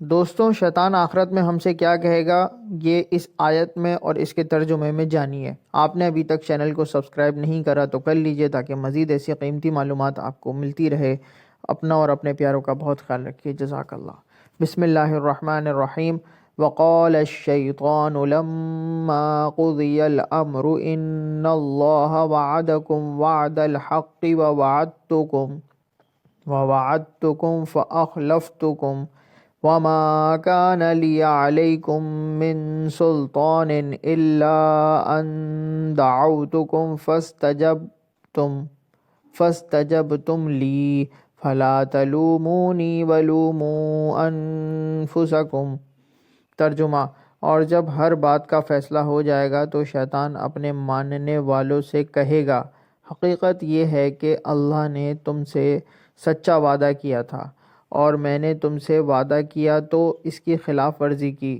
دوستوں، شیطان آخرت میں ہم سے کیا کہے گا، یہ اس آیت میں اور اس کے ترجمے میں جانیے۔ آپ نے ابھی تک چینل کو سبسکرائب نہیں کرا تو کر لیجئے تاکہ مزید ایسی قیمتی معلومات آپ کو ملتی رہے۔ اپنا اور اپنے پیاروں کا بہت خیال رکھیے۔ جزاک اللہ۔ بسم اللہ الرحمن الرحیم۔ وقال الشیطان لما قضی الامر ان اللہ وعدکم وعد الحق ووعدتکم فأخلفتکم وما كان لي عليكم من سلطان إلا أن دعوتكم فاستجبتم لي فلا تلوموني ولوموا أنفسكم۔ ترجمہ: اور جب ہر بات کا فیصلہ ہو جائے گا تو شیطان اپنے ماننے والوں سے کہے گا، حقیقت یہ ہے کہ اللہ نے تم سے سچا وعدہ کیا تھا اور میں نے تم سے وعدہ کیا تو اس کی خلاف ورزی کی،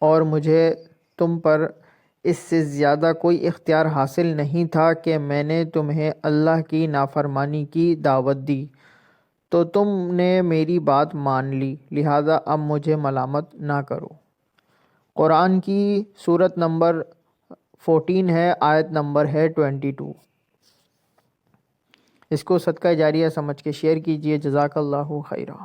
اور مجھے تم پر اس سے زیادہ کوئی اختیار حاصل نہیں تھا کہ میں نے تمہیں اللہ کی نافرمانی کی دعوت دی، تو تم نے میری بات مان لی، لہذا اب مجھے ملامت نہ کرو۔ قرآن کی سورت نمبر 14 ہے، آیت نمبر ہے 22۔ اس کو صدقہ جاریہ سمجھ کے شیئر کیجئے۔ جزاک اللہ خیرہ۔